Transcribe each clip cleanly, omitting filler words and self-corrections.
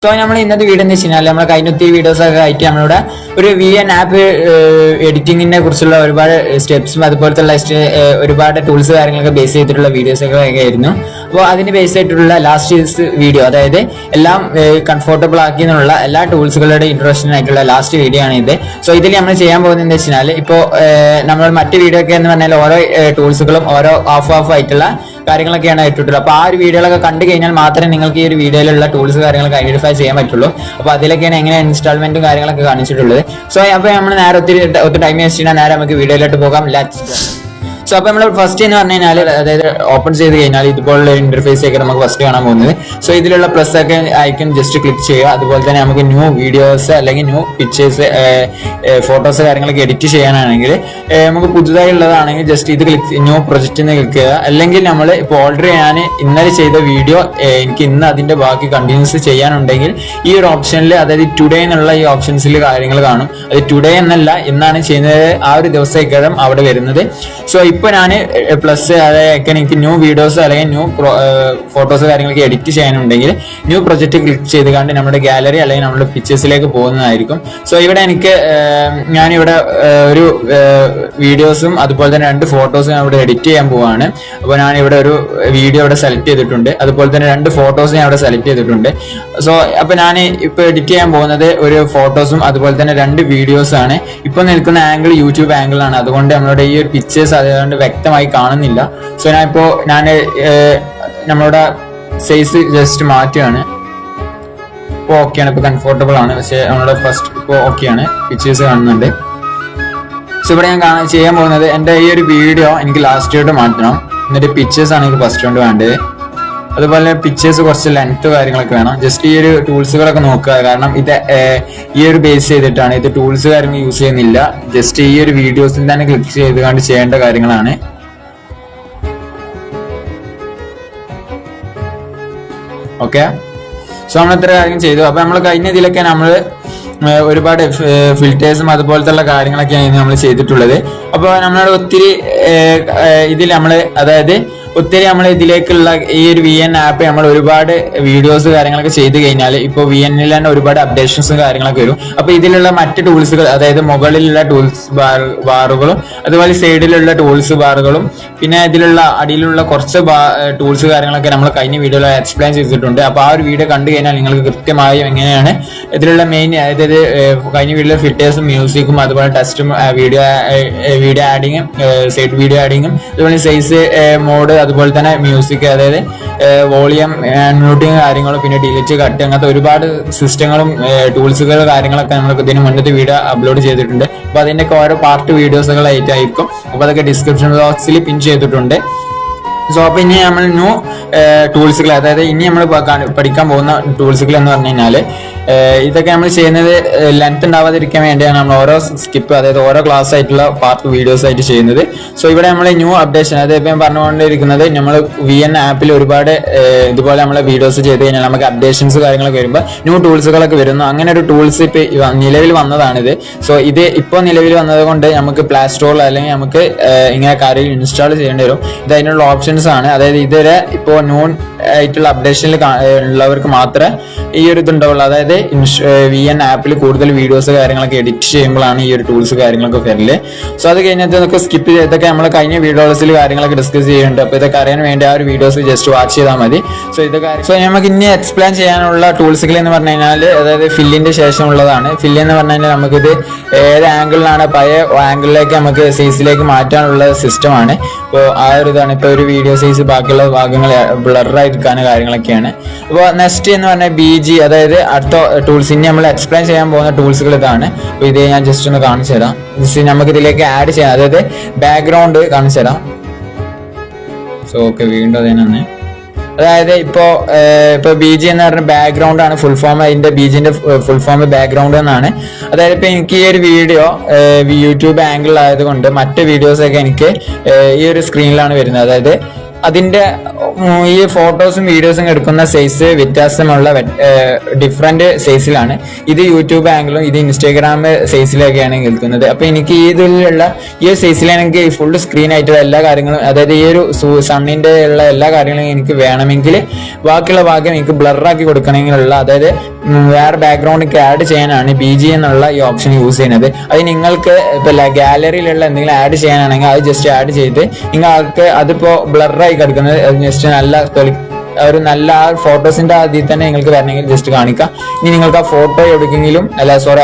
So നമ്മൾ ഇന്നത്തെ video എന്ന് വെച്ചാൽ നമ്മൾ കഴിഞ്ഞ ഒത്തിരി വീഡിയോസ് ഒക്കെ ആയിട്ട് നമ്മളിവിടെ ഒരു VN ആപ്പ് എഡിറ്റിങ്ങിനെ കുറിച്ചുള്ള ഒരുപാട് സ്റ്റെപ്സും അതുപോലത്തെ ഒരുപാട് ടൂൾസ് കാര്യങ്ങളൊക്കെ ബേസ് ചെയ്തിട്ടുള്ള വീഡിയോസ് ഒക്കെ ആയിരുന്നു. അപ്പോൾ അതിന് ബേസ് ആയിട്ടുള്ള ലാസ്റ്റ് വീഡിയോ, അതായത് എല്ലാം കംഫർട്ടബിൾ ആക്കി എന്നുള്ള എല്ലാ ടൂൾസുകളുടെ ഇൻട്രൊഡക്ഷൻ ആയിട്ടുള്ള ലാസ്റ്റ് വീഡിയോ ആണ് ഇത്. സോ ഇതിൽ നമ്മൾ ചെയ്യാൻ പോകുന്നത് എന്താ വെച്ചാൽ, ഇപ്പോൾ നമ്മൾ മറ്റു വീഡിയോ ഒക്കെ എന്ന് പറഞ്ഞാൽ ഓരോ ടൂൾസുകളും ഓരോ ഓഫ് ആയിട്ടുള്ള കാര്യങ്ങളൊക്കെയാണ് ഇട്ടിട്ടുള്ളത്. അപ്പോൾ ആ ഒരു വീഡിയോകളൊക്കെ കണ്ടു കഴിഞ്ഞാൽ മാത്രമേ നിങ്ങൾക്ക് ഈ ഒരു വീഡിയോയിലുള്ള ടൂൾസ് കാര്യങ്ങളൊക്കെ ഐഡന്റിഫൈ ചെയ്യാൻ പറ്റുള്ളൂ. അപ്പോൾ അതിലൊക്കെയാണ് എങ്ങനെ ഇൻസ്റ്റാൾമെന്റും കാര്യങ്ങളൊക്കെ കാണിച്ചിട്ടുള്ളത്. സോ അപ്പോൾ നമ്മൾ നേരെ ഒത്തിരി ടൈം വേസ്റ്റ് ചെയ്യാൻ നേരെ നമുക്ക് വീഡിയോയിലോട്ട് പോകാം. Let's go. സോ അപ്പോൾ നമ്മൾ ഫസ്റ്റ് എന്ന് പറഞ്ഞു കഴിഞ്ഞാൽ, അതായത് ഓപ്പൺ ചെയ്ത് കഴിഞ്ഞാൽ ഇതുപോലുള്ള ഇന്റർഫേസ് ഒക്കെ നമുക്ക് ഫസ്റ്റ് കാണാൻ പോകുന്നത്. സോ ഇതിലുള്ള പ്ലസ് ഒക്കെ ഐക്കൺ ജസ്റ്റ് ക്ലിക്ക് ചെയ്യുക. അതുപോലെ തന്നെ നമുക്ക് ന്യൂ വീഡിയോസ് അല്ലെങ്കിൽ ന്യൂ പിക്ചേഴ്സ്, ഫോട്ടോസ് കാര്യങ്ങളൊക്കെ എഡിറ്റ് ചെയ്യാനാണെങ്കിൽ നമുക്ക് പുതുതായി ഉള്ളതാണെങ്കിൽ ജസ്റ്റ് ഇത് ന്യൂ പ്രൊജക്റ്റ് ക്ലിക്ക് ചെയ്യുക. അല്ലെങ്കിൽ നമ്മൾ ഇപ്പോൾ ഓൾറെഡി ഞാൻ ഇന്നലെ ചെയ്ത വീഡിയോ എനിക്ക് ഇന്ന് അതിന്റെ ബാക്കി കണ്ടിന്യൂസ് ചെയ്യാനുണ്ടെങ്കിൽ ഈ ഒരു ഓപ്ഷനിൽ, അതായത് ടുഡേ എന്നുള്ള ഈ ഓപ്ഷൻസിൽ കാര്യങ്ങൾ കാണും. അത് ടുഡേ എന്നല്ല, ഇന്നാണ് ചെയ്യുന്നത്, ആ ഒരു ദിവസത്തേക്കാളും അവിടെ വരുന്നത്. സോ ഇപ്പൊ ഞാൻ പ്ലസ്, അതായത് എനിക്ക് ന്യൂ വീഡിയോസ് അല്ലെങ്കിൽ ന്യൂ ഫോട്ടോസ് കാര്യങ്ങളൊക്കെ എഡിറ്റ് ചെയ്യാനുണ്ടെങ്കിൽ ന്യൂ പ്രൊജക്റ്റ് ക്ലിക്ക് ചെയ്ത് കണ്ട് നമ്മുടെ ഗാലറി അല്ലെങ്കിൽ നമ്മുടെ പിക്ചേഴ്സിലേക്ക് പോകുന്നതായിരിക്കും. സോ ഇവിടെ ഞാനിവിടെ ഒരു വീഡിയോസും അതുപോലെ തന്നെ 2 ഫോട്ടോസും ഞാൻ ഇവിടെ എഡിറ്റ് ചെയ്യാൻ പോവാണ്. അപ്പോൾ ഞാൻ ഇവിടെ ഒരു വീഡിയോ ഇവിടെ സെലക്ട് ചെയ്തിട്ടുണ്ട്, അതുപോലെ തന്നെ 2 ഫോട്ടോസ് ഞാൻ ഇവിടെ സെലക്ട് ചെയ്തിട്ടുണ്ട്. സോ അപ്പോൾ ഞാൻ ഇപ്പൊ എഡിറ്റ് ചെയ്യാൻ പോകുന്നത് ഒരു ഫോട്ടോസും അതുപോലെ തന്നെ 2 വീഡിയോസ് ആണ്. ഇപ്പൊ നിൽക്കുന്ന ആംഗിൾ യൂട്യൂബ് ആംഗിൾ ആണ്, അതുകൊണ്ട് നമ്മളുടെ ഈ ഒരു പിക്ചേഴ്സ് അതുകൊണ്ട് വ്യക്തമായി കാണുന്നില്ല. സോ ഞാൻ നമ്മളുടെ സൈസ് ജസ്റ്റ് മാറ്റുകയാണ്. ഇപ്പോൾ ഓക്കെയാണ്, ഇപ്പോൾ കംഫർട്ടബിൾ ആണ്. പക്ഷെ നമ്മളുടെ ഫസ്റ്റ് ഇപ്പോൾ ഓക്കെയാണ്, പിക്ചേഴ്സ് കാണുന്നുണ്ട്. സോ ഇവിടെ ഞാൻ ചെയ്യാൻ പോകുന്നത്, എൻ്റെ ഈ ഒരു വീഡിയോ എനിക്ക് ലാസ്റ്റായിട്ട് മാറ്റണം. എന്നിട്ട് പിക്ചേഴ്സ് ആണ് എനിക്ക് ഫസ്റ്റ് കൊണ്ട് വേണ്ടത്. അതുപോലെ പിക്ചേഴ്സ് കുറച്ച് ലെങ്ത് കാര്യങ്ങളൊക്കെ വേണം. ജസ്റ്റ് ഈ ഒരു ടൂൾസുകളൊക്കെ നോക്കുക, കാരണം ഇത് ഈ ഒരു ബേസ് ചെയ്തിട്ടാണ്. ഇത് ടൂൾസ് കാര്യങ്ങൾ യൂസ് ചെയ്യുന്നില്ല, ജസ്റ്റ് ഈ ഒരു വീഡിയോസിൽ തന്നെ ക്ലിക്ക് ചെയ്തുകൊണ്ട് ചെയ്യേണ്ട കാര്യങ്ങളാണ്. ഓക്കെ, സോ നമ്മൾ ഇത്ര കാര്യം ചെയ്തു. അപ്പൊ നമ്മൾ കഴിഞ്ഞ ഇതിലൊക്കെ നമ്മൾ ഒരുപാട് ഫിൽറ്റേഴ്സും അതുപോലത്തെ കാര്യങ്ങളൊക്കെയാണ് നമ്മൾ ചെയ്തിട്ടുള്ളത്. അപ്പോൾ നമ്മളോട് ഒത്തിരി ഇതിൽ നമ്മൾ, അതായത് ഒത്തിരി നമ്മൾ ഇതിലേക്കുള്ള ഈ ഒരു VN ആപ്പ് നമ്മൾ ഒരുപാട് വീഡിയോസ് കാര്യങ്ങളൊക്കെ ചെയ്ത് കഴിഞ്ഞാൽ ഇപ്പോൾ VNൽ തന്നെ ഒരുപാട് അപ്ഡേഷൻസും കാര്യങ്ങളൊക്കെ വരും. അപ്പോൾ ഇതിലുള്ള മറ്റ് ടൂൾസുകൾ, അതായത് മുകളിലുള്ള ടൂൾസ് ബാറുകളും അതുപോലെ സൈഡിലുള്ള ടൂൾസ് ബാറുകളും പിന്നെ ഇതിലുള്ള അടിയിലുള്ള കുറച്ച് ടൂൾസ് കാര്യങ്ങളൊക്കെ നമ്മൾ കഴിഞ്ഞ വീഡിയോയിൽ എക്സ്പ്ലെയിൻ ചെയ്തിട്ടുണ്ട്. അപ്പോൾ ആ ഒരു വീഡിയോ കണ്ടു കഴിഞ്ഞാൽ നിങ്ങൾക്ക് കൃത്യമായും എങ്ങനെയാണ് ഇതിലുള്ള മെയിൻ, അതായത് കഴിഞ്ഞ വീഡിയോയിലെ ഫിൽറ്റേഴ്സും മ്യൂസിക്കും അതുപോലെ ടെസ്റ്റും വീഡിയോ ആഡിങ്ങും സൈഡ് വീഡിയോ ആഡിങ്ങും അതുപോലെ സൈസ് മോഡ് അതുപോലെ തന്നെ മ്യൂസിക്, അതായത് വോളിയം മ്യൂട്ടിങ് കാര്യങ്ങളും പിന്നെ ഡിലീറ്റ് കട്ട് അങ്ങനത്തെ ഒരുപാട് സിസ്റ്റങ്ങളും ടൂൾസുകൾ കാര്യങ്ങളൊക്കെ നമ്മൾ ഇതിന് മുന്നത്തെ വീഡിയോ അപ്ലോഡ് ചെയ്തിട്ടുണ്ട്. അപ്പോൾ അതിൻ്റെയൊക്കെ ഓരോ പാർട്ട് വീഡിയോസുകളായിട്ടായിരിക്കും. അപ്പോൾ അതൊക്കെ ഡിസ്ക്രിപ്ഷൻ ബോക്സിൽ പിൻ ചെയ്തിട്ടുണ്ട്. സോ അപ്പോൾ ഇനി നമ്മൾ ന്യൂ ടൂൾസുകൾ, അതായത് ഇനി നമ്മൾ പഠിക്കാൻ പോകുന്ന ടൂൾസുകൾ എന്ന് പറഞ്ഞു കഴിഞ്ഞാൽ ഇതൊക്കെ നമ്മൾ ചെയ്യുന്നത് ലെങ്ത് ഉണ്ടാവാതിരിക്കാൻ വേണ്ടിയാണ് നമ്മൾ ഓരോ സ്കിപ്പ്, അതായത് ഓരോ ക്ലാസ് ആയിട്ടുള്ള പാർട്ട് വീഡിയോസ് ആയിട്ട് ചെയ്യുന്നത്. സോ ഇവിടെ നമ്മൾ ന്യൂ അപ്ഡേഷൻ, അതായത് ഇപ്പം പറഞ്ഞുകൊണ്ടിരിക്കുന്നത് നമ്മൾ VN ആപ്പിൽ ഒരുപാട് ഇതുപോലെ നമ്മൾ വീഡിയോസ് ചെയ്ത് കഴിഞ്ഞാൽ നമുക്ക് അപ്ഡേഷൻസ് കാര്യങ്ങളൊക്കെ വരുമ്പോൾ ന്യൂ ടൂൾസുകളൊക്കെ വരുന്നു. അങ്ങനെ ഒരു ടൂൾസ് ഇപ്പോൾ നിലവിൽ വന്നതാണിത്. സോ ഇത് ഇപ്പോൾ നിലവിൽ വന്നത് കൊണ്ട് നമുക്ക് പ്ലേ സ്റ്റോറിൽ അല്ലെങ്കിൽ നമുക്ക് ഇങ്ങനെ കാര്യം ഇൻസ്റ്റാൾ ചെയ്യേണ്ടി വരും. ഇത് അതിനുള്ള ഓപ്ഷൻസ് ആണ്. അതായത് ഇതുവരെ ഇപ്പോൾ ന്യൂ ആയിട്ടുള്ള അപ്ഡേഷനിൽ ഉള്ളവർക്ക് മാത്രമേ ഈ ഒരു ഇതുണ്ടാവുള്ളൂ. അതായത് VN ആപ്പിൽ കൂടുതൽ വീഡിയോസ് കാര്യങ്ങളൊക്കെ എഡിറ്റ് ചെയ്യുമ്പോഴാണ് ഈ ഒരു ടൂൾസ് കാര്യങ്ങളൊക്കെ വരല്. സോ അത് കഴിഞ്ഞിട്ട് നമുക്ക് സ്കിപ്പ് ചെയ്തൊക്കെ നമ്മൾ കഴിഞ്ഞ വീഡിയോസിൽ കാര്യങ്ങളൊക്കെ ഡിസ്കസ് ചെയ്യുന്നുണ്ട്. അപ്പോൾ ഇതൊക്കെ അറിയാൻ വേണ്ടി ആ ഒരു വീഡിയോസ് ജസ്റ്റ് വാച്ച് ചെയ്താൽ മതി. സോ നമുക്ക് ഇനി എക്സ്പ്ലെയിൻ ചെയ്യാനുള്ള ടൂൾസുകൾ എന്ന് പറഞ്ഞു കഴിഞ്ഞാൽ, അതായത് ഫില്ലിന്റെ ശേഷമുള്ളതാണ്. ഫില്ല് എന്ന് പറഞ്ഞു കഴിഞ്ഞാൽ നമുക്കിത് ഏത് ആംഗിളിലാണ് പഴയ ആംഗിളിലേക്ക് നമുക്ക് സൈസിലേക്ക് മാറ്റാനുള്ള സിസ്റ്റമാണ്. ഇപ്പോൾ ആ ഒരു ഇതാണ്. ഇപ്പോൾ ഒരു വീഡിയോ സൈസ് ബാക്കിയുള്ള ഭാഗങ്ങൾ ബ്ലറായിരിക്കാൻ കാര്യങ്ങളൊക്കെയാണ്. അപ്പോൾ നെക്സ്റ്റ് എന്ന് പറഞ്ഞാൽ BG, അതായത് അടുത്ത ടൂൾസ്. ഇനി നമ്മൾ എക്സ്പ്ലെയിൻ ചെയ്യാൻ പോകുന്ന ടൂൾസുകൾ ഇതാണ്. അപ്പോൾ ഇത് ഞാൻ ജസ്റ്റ് ഒന്ന് കാണിച്ചു തരാം. നമുക്ക് ഇതിലേക്ക് ആഡ് ചെയ്യാം, അതായത് ബാക്ക്ഗ്രൗണ്ട് കാണിച്ചു തരാം. സോ ഓക്കെ, വീണ്ടും അതിനെ, അതായത് ഇപ്പോൾ BG എന്ന് പറഞ്ഞ ബാക്ക്ഗ്രൗണ്ട് ആണ് ഫുൾ ഫോം. അതിന്റെ BGന്റെ ഫുൾ ഫോം ബാക്ക്ഗ്രൗണ്ട് എന്നാണ്. അതായത് ഇപ്പൊ എനിക്ക് ഈ ഒരു വീഡിയോ യൂട്യൂബ് ആംഗിൾ ആയതുകൊണ്ട് മറ്റ് വീഡിയോസ് ഒക്കെ എനിക്ക് ഈ ഒരു സ്ക്രീനിലാണ് വരുന്നത്. അതായത് അതിന്റെ ഈ ഫോട്ടോസും വീഡിയോസും എടുക്കുന്ന സൈസ് വ്യത്യാസമുള്ള ഡിഫറെന്റ് സൈസിലാണ്. ഇത് യൂട്യൂബ് ആംഗിളും ഇത് ഇൻസ്റ്റാഗ്രാം സൈസിലൊക്കെയാണ് നിൽക്കുന്നത്. അപ്പൊ എനിക്ക് ഇതിലുള്ള ഈ സൈസിലാണ് എനിക്ക് ഫുൾ സ്ക്രീൻ ആയിട്ടുള്ള എല്ലാ കാര്യങ്ങളും, അതായത് ഈ ഒരു സണ്ണിന്റെ ഉള്ള എല്ലാ കാര്യങ്ങളും എനിക്ക് വേണമെങ്കിൽ ബാക്കിയുള്ള ഭാഗം എനിക്ക് ബ്ലറാക്കി കൊടുക്കണമെങ്കിലുള്ള, അതായത് വേറെ ബാക്ക്ഗ്രൗണ്ട് ആഡ് ചെയ്യാനാണ് BG എന്നുള്ള ഈ ഓപ്ഷൻ യൂസ് ചെയ്യുന്നത്. അത് നിങ്ങൾക്ക് ഇപ്പൊ ഗാലറിയിലുള്ള എന്തെങ്കിലും ആഡ് ചെയ്യാനാണെങ്കിൽ അത് ജസ്റ്റ് ആഡ് ചെയ്ത് നിങ്ങൾക്ക് അതിപ്പോ ബ്ലറായി കിടക്കുന്നത് ജസ്റ്റ് നല്ല ഫോട്ടോസിന്റെ അതിൽ തന്നെ നിങ്ങൾക്ക് വരണമെങ്കിൽ ജസ്റ്റ് കാണിക്കാം. ഇനി നിങ്ങൾക്ക് ആ ഫോട്ടോ എവിടെയെങ്കിലും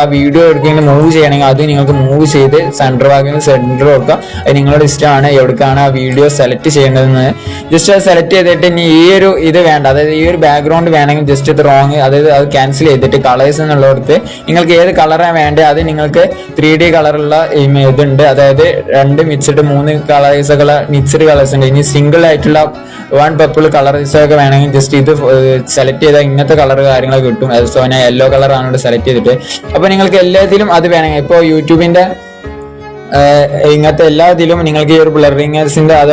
ആ വീഡിയോ എവിടെയെങ്കിലും മൂവ് ചെയ്യണമെങ്കിൽ അത് നിങ്ങൾക്ക് മൂവ് ചെയ്ത് സെന്റർ ഭാഗം സെന്റർ കൊടുക്കാം. അത് നിങ്ങളുടെ ഇഷ്ടമാണ് എവിടേക്കാണ് ആ വീഡിയോ സെലക്ട് ചെയ്യേണ്ടതെന്ന്. ജസ്റ്റ് അത് സെലക്ട് ചെയ്തിട്ട് ഇനി ഈ ഒരു ഇത് വേണ്ട, അതായത് ഈ ഒരു ബാക്ക്ഗ്രൗണ്ട് വേണമെങ്കിൽ ജസ്റ്റ് ഇത് റോങ്, അതായത് അത് ക്യാൻസൽ ചെയ്തിട്ട് കളേഴ്സ് എന്നുള്ളടത്ത് നിങ്ങൾക്ക് ഏത് കളറാണ് വേണ്ടത് അത് നിങ്ങൾക്ക് 3D കളറുള്ള ഇതുണ്ട്, അതായത് 2 മിക്സ്ഡ് 3 കളേഴ്സുകൾ മിക്സ്ഡ് കളേഴ്സ് ഉണ്ട്. ഇനി സിംഗിൾ ആയിട്ടുള്ള 1 പർപ്പിൾ കളേഴ്സ് ഒക്കെ വേണമെങ്കിൽ ജസ്റ്റ് ഇത് സെലക്ട് ചെയ്താൽ ഇങ്ങനത്തെ കളർ കാര്യങ്ങളൊക്കെ കിട്ടും. സോ ഞാൻ യെല്ലോ കളറാണ് ഇവിടെ സെലക്ട് ചെയ്തിട്ട്. അപ്പൊ നിങ്ങൾക്ക് എല്ലാത്തിലും അത് വേണമെങ്കിൽ ഇപ്പോൾ യൂട്യൂബിന്റെ ഇങ്ങനത്തെ എല്ലാ ഇതിലും നിങ്ങൾക്ക് ഈ ഒരു ബ്ലറിംഗേഴ്സിന്റെ അത്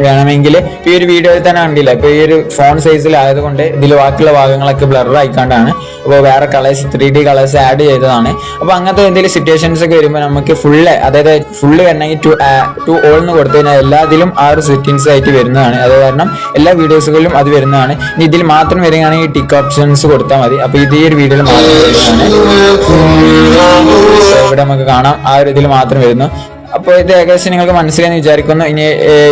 വേണമെങ്കിൽ ഈ ഒരു വീഡിയോയിൽ തന്നെ കണ്ടില്ല. ഇപ്പൊ ഈ ഒരു ഫോൺ സൈസിലായതുകൊണ്ട് ഇതിൽ ബാക്കിയുള്ള ഭാഗങ്ങളൊക്കെ ബ്ലർ ആയിക്കാണ്ടാണ്. അപ്പോൾ വേറെ കളേഴ്സ് 3D കളേഴ്സ് ആഡ് ചെയ്തതാണ്. അപ്പൊ അങ്ങനത്തെ എന്തെങ്കിലും സിറ്റുവേഷൻസ് ഒക്കെ വരുമ്പോൾ നമുക്ക് അതായത് ഫുള്ള് വേണമെങ്കിൽ ടു ഓൾ എന്ന് കൊടുത്തു കഴിഞ്ഞാൽ എല്ലാത്തിലും ആ ഒരു സെറ്റിംഗ്സ് ആയിട്ട് വരുന്നതാണ്. അത് കാരണം എല്ലാ വീഡിയോസുകളിലും അത് വരുന്നതാണ്. ഇനി ഇതിൽ മാത്രം വരികയാണെങ്കിൽ ടിക്ക് ഓപ്ഷൻസ് കൊടുത്താൽ മതി. അപ്പൊ ഇത് ഈ ഒരു വീഡിയോയിൽ മാത്രം വരുന്നതാണ്. ഇവിടെ നമുക്ക് കാണാം ആ ഒരു ഇതിൽ മാത്രം വരുന്നു. അപ്പോൾ ഇത് ഏകദേശം നിങ്ങൾക്ക് മനസ്സിലായെന്ന് വിചാരിക്കുന്നു. ഇനി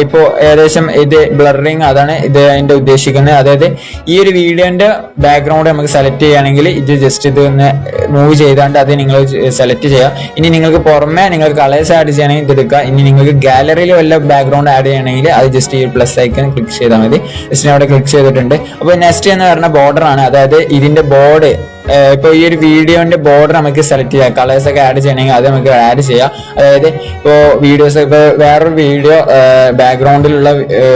ഇപ്പോ ഏകദേശം ഇത് ബ്ലറിങ് അതാണ് ഇത് അതിന്റെ ഉദ്ദേശിക്കുന്നത്. അതായത് ഈ ഒരു വീഡിയോന്റെ ബാക്ക്ഗ്രൗണ്ട് നമുക്ക് സെലക്ട് ചെയ്യുകയാണെങ്കിൽ ഇത് ജസ്റ്റ് ഇത് ഒന്ന് മൂവ് ചെയ്താണ്ട് അത് നിങ്ങൾ സെലക്ട് ചെയ്യാം. ഇനി നിങ്ങൾക്ക് പുറമെ നിങ്ങൾക്ക് കളേഴ്സ് ആഡ് ചെയ്യണമെങ്കിൽ ഇത് എടുക്കുക. ഇനി നിങ്ങൾക്ക് ഗാലറിയിൽ വല്ല ബാക്ക്ഗ്രൗണ്ട് ആഡ് ചെയ്യണമെങ്കിൽ അത് ജസ്റ്റ് ഈ പ്ലസ് ഐക്കൺ ക്ലിക്ക് ചെയ്താൽ മതി. ജസ്റ്റ് അവിടെ ക്ലിക്ക് ചെയ്തിട്ടുണ്ട്. അപ്പോൾ നെക്സ്റ്റ് എന്ന് പറഞ്ഞ ബോർഡർ ആണ്. അതായത് ഇതിന്റെ ബോർഡ് ഇപ്പൊ ഈ ഒരു വീഡിയോന്റെ ബോർഡർ നമുക്ക് സെലക്ട് ചെയ്യാം. കളേഴ്സ് ഒക്കെ ആഡ് ചെയ്യണമെങ്കിൽ അത് നമുക്ക് ആഡ് ചെയ്യാം. അതായത് ഇപ്പോ വീഡിയോസ് ഇപ്പൊ വേറൊരു വീഡിയോ ബാക്ക്ഗ്രൗണ്ടിലുള്ള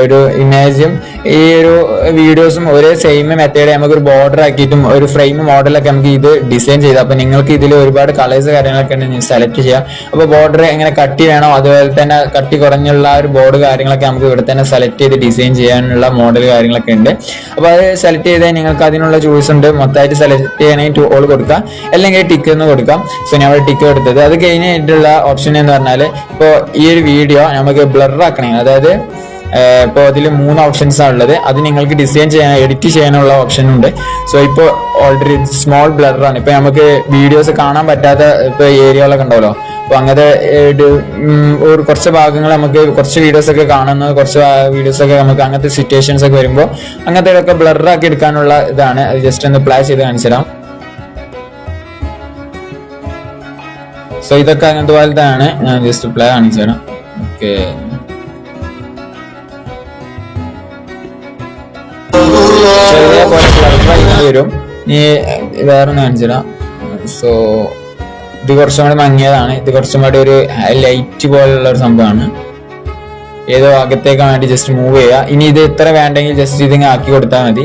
ഒരു ഇമേജും ഈ ഒരു വീഡിയോസും ഒരേ സെയിം മെത്തേഡ് നമുക്ക് ഒരു ബോർഡർ ആക്കിയിട്ടും ഒരു ഫ്രെയിം മോഡലൊക്കെ നമുക്ക് ഇത് ഡിസൈൻ ചെയ്താൽ അപ്പൊ നിങ്ങൾക്ക് ഇതിൽ ഒരുപാട് കളേഴ്സ് കാര്യങ്ങളൊക്കെ സെലക്ട് ചെയ്യാം. അപ്പൊ ബോർഡർ എങ്ങനെ കട്ടി വേണോ അതുപോലെ തന്നെ കട്ടി കുറഞ്ഞുള്ള ഒരു ബോർഡ് കാര്യങ്ങളൊക്കെ നമുക്ക് ഇവിടെ തന്നെ സെലക്ട് ചെയ്ത് ഡിസൈൻ ചെയ്യാനുള്ള മോഡൽ കാര്യങ്ങളൊക്കെ ഉണ്ട്. അപ്പൊ അത് സെലക്ട് ചെയ്താൽ നിങ്ങൾക്ക് അതിനുള്ള ചോയ്സ് ഉണ്ട്. മൊത്തമായിട്ട് സെലക്ട് ചെയ്യാൻ ടു ഓൾ കൊടുക്കാം, അല്ലെങ്കിൽ ടിക്ക് എന്ന് കൊടുക്കാം. സോ ഞാൻ ഇവിടെ ടിക്ക് എടുത്തത്. അത് കഴിഞ്ഞിട്ടുള്ള ഓപ്ഷൻ എന്ന് പറഞ്ഞാൽ ഇപ്പോൾ ഈ ഒരു വീഡിയോ നമുക്ക് ബ്ലർ ആക്കണമെങ്കിൽ, അതായത് ഇപ്പോൾ അതിൽ 3 ഓപ്ഷൻസ് ആണ് ഉള്ളത്. അത് നിങ്ങൾക്ക് ഡിസൈൻ ചെയ്യാൻ എഡിറ്റ് ചെയ്യാനുള്ള ഓപ്ഷൻ ഉണ്ട്. സോ ഇപ്പോൾ ഓൾറെഡി സ്മോൾ ബ്ലർ ആണ്. ഇപ്പൊ നമുക്ക് വീഡിയോസ് കാണാൻ പറ്റാത്ത ഇപ്പൊ ഏരിയകളൊക്കെ ഉണ്ടാവല്ലോ. അപ്പൊ അങ്ങനത്തെ ഒരു കുറച്ച് ഭാഗങ്ങൾ നമുക്ക് കുറച്ച് വീഡിയോസ് ഒക്കെ കാണുന്ന കുറച്ച് വീഡിയോസ് ഒക്കെ നമുക്ക് അങ്ങനത്തെ സിറ്റുവേഷൻസ് ഒക്കെ വരുമ്പോൾ അങ്ങനത്തെ ഒക്കെ ബ്ലർ ആക്കി എടുക്കാനുള്ള ഇതാണ്. അത് ജസ്റ്റ് ഒന്ന് പ്ലേ ചെയ്ത് കാണിച്ചു തരാം. സോ ഇതൊക്കെ അങ്ങനത്തെ പോലത്താണ്. ഞാൻ ജസ്റ്റ് പ്ലേ കാണിച്ചു തരാം. ഓക്കെ, വരും. ഇനി വേറൊന്ന് കാണിച്ചു തരാം. സോ ഇത് കുറച്ചും കൂടി മങ്ങിയതാണ്. ഇത് കുറച്ചും കൂടി ഒരു ലൈറ്റ് പോലുള്ള ഒരു സംഭവമാണ്. ഏതോ അകത്തേക്കാൻ വേണ്ടി ജസ്റ്റ് മൂവ് ചെയ്യുക. ഇനി ഇത് ഇത്ര വേണ്ടെങ്കിൽ ജസ്റ്റ് ഇതിങ്ങനെ ആക്കി കൊടുത്താൽ മതി.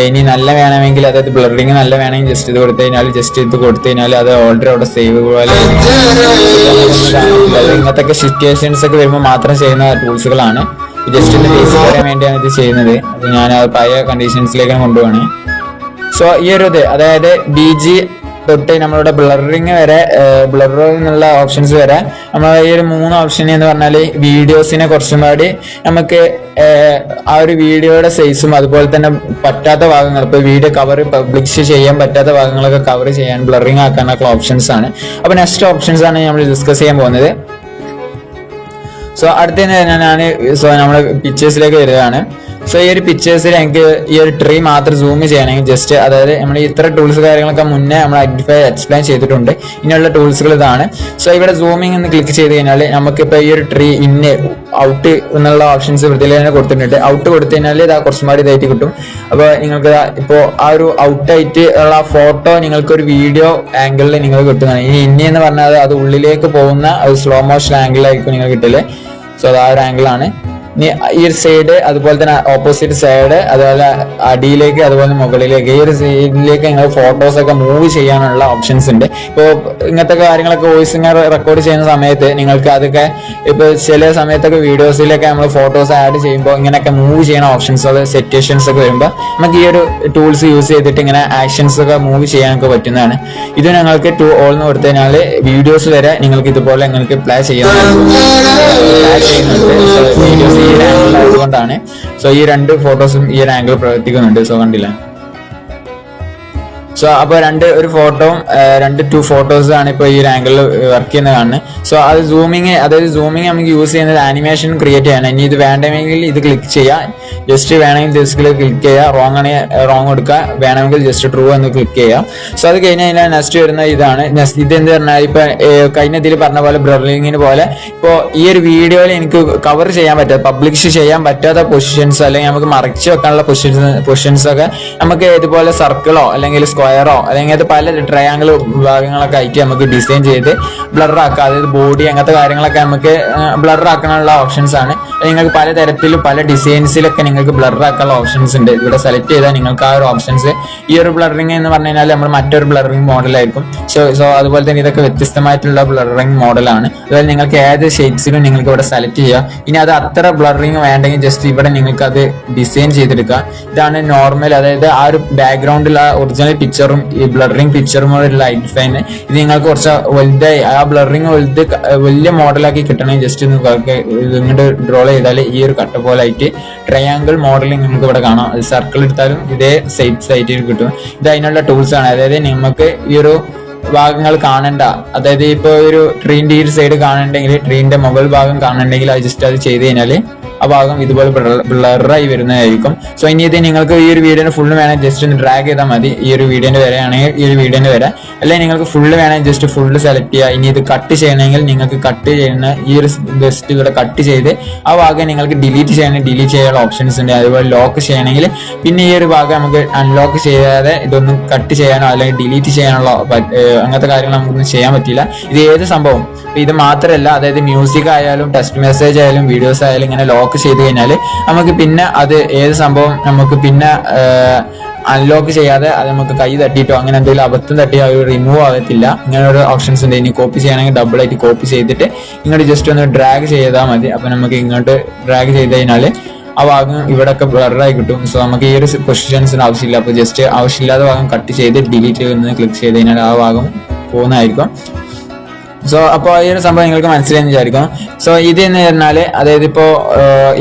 ഇനി നല്ല വേണമെങ്കിൽ, അതായത് ബ്ലറിങ് നല്ല വേണമെങ്കിൽ ജസ്റ്റ് ഇത് കൊടുത്തു കഴിഞ്ഞാൽ ജസ്റ്റ് ഇത് കൊടുത്തു കഴിഞ്ഞാൽ അത് ഓൾറെഡി അവിടെ സേവ് പോലെ. ഇങ്ങനത്തെ സിറ്റുവേഷൻസ് ഒക്കെ വരുമ്പോൾ മാത്രം ചെയ്യുന്ന ടൂൾസുകളാണ്. ജസ്റ്റ് ഒന്ന് ബേസിക് അറിയാൻ വേണ്ടിയാണ് ഇത് ചെയ്യുന്നത്. അത് ഞാൻ പഴയ കണ്ടീഷൻസിലേക്കാണ് കൊണ്ടുപോകണേ. സോ ഈ ഒരു ഇത് അതായത് BG തൊട്ട് നമ്മളുടെ ബ്ലറിങ് വരെ, ബ്ലറിങ് എന്നുള്ള ഓപ്ഷൻസ് വരെ നമ്മൾ ഈ ഒരു 3 ഓപ്ഷൻ എന്ന് പറഞ്ഞാൽ വീഡിയോസിനെ കുറച്ചും കൂടി നമുക്ക് ആ ഒരു വീഡിയോയുടെ സൈസും അതുപോലെ തന്നെ പറ്റാത്ത ഭാഗങ്ങൾ, ഇപ്പൊ വീഡിയോ കവർ പബ്ലിഷ് ചെയ്യാൻ പറ്റാത്ത ഭാഗങ്ങളൊക്കെ കവർ ചെയ്യാൻ ബ്ലറിങ് ആക്കാനൊക്കെ ഓപ്ഷൻസ് ആണ്. അപ്പൊ നെക്സ്റ്റ് ഓപ്ഷൻസ് ആണ് നമ്മൾ ഡിസ്കസ് ചെയ്യാൻ പോകുന്നത്. സോ അടുത്തത് നമ്മൾ പിക്ചേഴ്സിലേക്ക് വരികയാണ്. സോ ഈ ഒരു പിക്ചേഴ്സിൽ എനിക്ക് ഈ ഒരു ട്രീ മാത്രം സൂം ചെയ്യണമെങ്കിൽ ജസ്റ്റ്, അതായത് നമ്മൾ ഇത്ര ടൂൾസ് കാര്യങ്ങളൊക്കെ മുന്നേ നമ്മൾ എക്സ്പ്ലെയിൻ ചെയ്തിട്ടുണ്ട്. ഇനിയുള്ള ടൂൾസുകൾ ഇതാണ്. സോ ഇവിടെ സൂമിങ് എന്ന് ക്ലിക്ക് ചെയ്ത് കഴിഞ്ഞാൽ നമുക്കിപ്പോൾ ഈ ഒരു ട്രീ ഔട്ട് എന്നുള്ള ഓപ്ഷൻസ് വൃത്തിയിൽ തന്നെ കൊടുത്തിട്ടുണ്ട്. ഔട്ട് കൊടുത്തു കഴിഞ്ഞാൽ ഇതാ കുറച്ചും കൂടി ഇതായിട്ട് കിട്ടും. അപ്പോൾ നിങ്ങൾക്ക് ഇപ്പോൾ ആ ഒരു ഔട്ടായിട്ട് ഉള്ള ഫോട്ടോ നിങ്ങൾക്ക് ഒരു വീഡിയോ ആംഗിളിൽ നിങ്ങൾക്ക് കിട്ടുന്നതാണ്. ഇനി എന്ന് പറഞ്ഞാൽ അത് ഉള്ളിലേക്ക് പോകുന്ന ഒരു സ്ലോ മോഷൻ ആംഗിളായിരിക്കും നിങ്ങൾ കിട്ടല്. സോ അത് ആ ഒരു ആംഗിളാണ്. ഇനി ഈ ഒരു സൈഡ് അതുപോലെ തന്നെ ഓപ്പോസിറ്റ് സൈഡ് അതുപോലെ അടിയിലേക്ക് അതുപോലെ മുകളിലേക്ക് ഈ ഒരു സൈഡിലേക്ക് നിങ്ങൾ ഫോട്ടോസ് ഒക്കെ മൂവ് ചെയ്യാനുള്ള ഓപ്ഷൻസ് ഉണ്ട്. ഇപ്പോൾ ഇങ്ങനത്തെ കാര്യങ്ങളൊക്കെ വോയിസ് ഇങ്ങനെ റെക്കോർഡ് ചെയ്യുന്ന സമയത്ത് നിങ്ങൾക്ക് അതൊക്കെ ഇപ്പൊ ചില സമയത്തൊക്കെ വീഡിയോസിലൊക്കെ നമ്മൾ ഫോട്ടോസ് ആഡ് ചെയ്യുമ്പോൾ ഇങ്ങനെയൊക്കെ മൂവ് ചെയ്യുന്ന ഓപ്ഷൻസ് അത് സെറ്റേഷൻസ് ഒക്കെ വരുമ്പോൾ നമുക്ക് ഈ ഒരു ടൂൾസ് യൂസ് ചെയ്തിട്ട് ഇങ്ങനെ ആക്ഷൻസ് ഒക്കെ മൂവ് ചെയ്യാനൊക്കെ പറ്റുന്നതാണ്. ഇത് ഞങ്ങൾക്ക് ടു ഓൾ എന്ന് കൊടുത്തു കഴിഞ്ഞാൽ വീഡിയോസ് വരെ നിങ്ങൾക്ക് ഇതുപോലെ നിങ്ങൾക്ക് പ്ലേ ചെയ്യുന്നുണ്ട്. വീഡിയോസ് ഈ ഒരു ആംഗിൾ ആയതുകൊണ്ടാണ്. സോ ഈ രണ്ട് ഫോട്ടോസും ഈ ഒരു ആംഗിൾ പ്രവർത്തിക്കുന്നുണ്ട്. സോ കണ്ടില്ല. സോ അപ്പൊ ഒരു ഫോട്ടോയും ടു ഫോട്ടോസ് ആണ് ഇപ്പൊ ഈ ഒരു ആംഗിളിൽ വർക്ക് ചെയ്യുന്നത് കാണുന്നത്. സോ അത് സൂമിങ് നമുക്ക് യൂസ് ചെയ്യുന്നത് ആനിമേഷൻ ക്രിയേറ്റ് ചെയ്യാൻ. ഇനി ഇത് വേണമെങ്കിൽ ഇത് ക്ലിക്ക് ചെയ്യാം, ജസ്റ്റ് വേണമെങ്കിൽ ജസ്റ്റ് ക്ലിക്ക് ചെയ്യുക, റോങ് ആണെങ്കിൽ റോങ് കൊടുക്കുക, വേണമെങ്കിൽ ജസ്റ്റ് ട്രൂ എന്ന് ക്ലിക്ക് ചെയ്യാം. സോ അത് കഴിഞ്ഞാൽ നെക്സ്റ്റ് വരുന്ന ഇതാണ്. ഇത് എന്ത് പറഞ്ഞാൽ ഇപ്പൊ കഴിഞ്ഞ ഇതിൽ പറഞ്ഞ പോലെ ബ്ലറിങ്ങിന് പോലെ ഇപ്പോൾ ഈ ഒരു വീഡിയോയിൽ എനിക്ക് കവർ ചെയ്യാൻ പറ്റാത്ത പബ്ലിഷ് ചെയ്യാൻ പറ്റാത്ത പൊസിഷൻസ് അല്ലെങ്കിൽ നമുക്ക് മറച്ചു വെക്കാനുള്ള പൊസിഷൻസ് ഒക്കെ നമുക്ക് ഇതുപോലെ സർക്കിളോ അല്ലെങ്കിൽ സ്ക്വയറോ അല്ലെങ്കിൽ അത് പല ട്രയാങ്കിൾ ഭാഗങ്ങളൊക്കെ ആയിട്ട് നമുക്ക് ഡിസൈൻ ചെയ്ത് ബ്ലറാക്കാം. അതായത് ബോഡി അങ്ങനത്തെ കാര്യങ്ങളൊക്കെ നമുക്ക് ബ്ലറാക്കാനുള്ള ഓപ്ഷൻസ് ആണ്. നിങ്ങൾക്ക് പല തരത്തിലും പല ഡിസൈൻസിലൊക്കെ നിങ്ങൾക്ക് ബ്ലറാക്കാനുള്ള ഓപ്ഷൻസ് ഉണ്ട്. ഇവിടെ സെലക്ട് ചെയ്താൽ നിങ്ങൾക്ക് ആ ഒരു ഓപ്ഷൻസ് ഈ ഒരു ബ്ലറിങ് എന്ന് പറഞ്ഞു കഴിഞ്ഞാൽ നമ്മൾ മറ്റൊരു ബ്ലറിങ് മോഡലായിരിക്കും. സോ അതുപോലെ തന്നെ ഇതൊക്കെ വ്യത്യസ്തമായിട്ടുള്ള ബ്ലറിങ് മോഡലാണ്. അതുപോലെ നിങ്ങൾക്ക് ഏത് ഷെയ്ഡ്സിലും നിങ്ങൾക്ക് ഇവിടെ സെലക്ട് ചെയ്യാം. ഇനി അത് അത്ര ബ്ലറിങ് വേണ്ടെങ്കിൽ ജസ്റ്റ് ഇവിടെ നിങ്ങൾക്ക് അത് ഡിസൈൻ ചെയ്തെടുക്കാം. ഇതാണ് നോർമൽ, അതായത് ആ ഒരു ബാക്ക്ഗ്രൗണ്ടിൽ ആ ഒറിജിനൽ പിക്ചറും ഈ ബ്ലറിങ് പിക്ചറും ലൈറ്റ് ഡിഫൈൻ ഇത് നിങ്ങൾക്ക് കുറച്ച് വലുതായി ആ ബ്ലറിങ് വലിയ മോഡലാക്കി കിട്ടണമെങ്കിൽ ജസ്റ്റ് ഇങ്ങോട്ട് ഡ്രോ ചെയ്താൽ ഈ ഒരു കട്ട പോലെ ആയിട്ട് ട്രയാങ്കിൾ മോഡലിംഗ് നിങ്ങൾക്ക് ഇവിടെ കാണാം. സർക്കിൾ എടുത്താലും ഇതേ സൈറ്റ് കിട്ടും. ഇത് അതിനുള്ള ടൂൾസ് ആണ്. അതായത് നമുക്ക് ഈ ഒരു ഭാഗങ്ങൾ കാണണ്ട, അതായത് ഇപ്പൊ ഒരു ട്രീന്റെ ഈ സൈഡ് കാണണ്ടെങ്കിൽ ട്രീന്റെ മുകൾ ഭാഗം കാണണ്ടെങ്കിൽ അത് ജസ്റ്റ് അത് ചെയ്ത് കഴിഞ്ഞാൽ ആ ഭാഗം ഇതുപോലെ ബ്ലറായി വരുന്നതായിരിക്കും. സോ ഇനി ഇത് നിങ്ങൾക്ക് ഈ ഒരു വീഡിയോന് ഫുള്ള് വേണമെങ്കിൽ ജസ്റ്റ് ഒന്ന് ഡ്രാഗ് ചെയ്താൽ മതി. ഈ ഒരു വീഡിയോന്റെ വരെ ആണെങ്കിൽ ഈ ഒരു വീഡിയോന്റെ വരെ, അല്ലെങ്കിൽ നിങ്ങൾക്ക് ഫുള്ള് വേണമെങ്കിൽ ജസ്റ്റ് ഫുള്ള് സെലക്ട് ചെയ്യുക. ഇനി ഇത് കട്ട് ചെയ്യണമെങ്കിൽ നിങ്ങൾക്ക് കട്ട് ചെയ്യുന്ന ഈ ഒരു ജസ്റ്റ് ഇവിടെ കട്ട് ചെയ്ത് ആ ഭാഗം നിങ്ങൾക്ക് ഡിലീറ്റ് ചെയ്യാനുള്ള ഓപ്ഷൻസ് ഉണ്ട്. അതുപോലെ ലോക്ക് ചെയ്യണമെങ്കിൽ പിന്നെ ഈ ഒരു ഭാഗം നമുക്ക് അൺലോക്ക് ചെയ്യാതെ ഇതൊന്നും കട്ട് ചെയ്യാനോ അല്ലെങ്കിൽ ഡിലീറ്റ് ചെയ്യാനുള്ള അങ്ങനത്തെ കാര്യങ്ങൾ നമുക്കൊന്നും ചെയ്യാൻ പറ്റില്ല. ഇത് ഏത് സംഭവം ഇത് മാത്രമല്ല, അതായത് മ്യൂസിക് ആയാലും ടെക്സ്റ്റ് മെസ്സേജ് ആയാലും വീഡിയോസ് ആയാലും ഇങ്ങനെ ലോക്ക് ചെയ്ത് കഴിഞ്ഞാൽ നമുക്ക് പിന്നെ അത് ഏത് സംഭവം നമുക്ക് പിന്നെ അൺലോക്ക് ചെയ്യാതെ അത് നമുക്ക് കൈ തട്ടിയിട്ടോ അങ്ങനെ എന്തെങ്കിലും അബദ്ധം തട്ടിയോ അത് റിമൂവ് ആകത്തില്ല. ഇങ്ങനെ ഒരു ഓപ്ഷൻസ് ഉണ്ട്. ഇനി കോപ്പി ചെയ്യണമെങ്കിൽ ഡബിൾ ആയിട്ട് കോപ്പി ചെയ്തിട്ട് ഇങ്ങോട്ട് ജസ്റ്റ് ഒന്ന് ഡ്രാഗ് ചെയ്താൽ മതി. അപ്പൊ നമുക്ക് ഇങ്ങോട്ട് ഡ്രാഗ് ചെയ്ത് കഴിഞ്ഞാൽ ആ ഭാഗം ഇവിടെ ഒക്കെ ബ്ലറായി കിട്ടും. സോ നമുക്ക് ഈ ഒരു പൊസിഷൻസിന് ആവശ്യമില്ല. അപ്പൊ ജസ്റ്റ് ആവശ്യമില്ലാത്ത ഭാഗം കട്ട് ചെയ്ത് ഡിലീറ്റ് ചെയ്യുന്നത് ക്ലിക്ക് ചെയ്ത് കഴിഞ്ഞാൽ ആ ഭാഗം പോകുന്നതായിരിക്കും. സോ അപ്പോൾ ഈ ഒരു സംഭവം നിങ്ങൾക്ക് മനസ്സിലായെന്ന് വിചാരിക്കും. സോ ഇത് എന്ന് പറഞ്ഞാൽ അതായത് ഇപ്പോൾ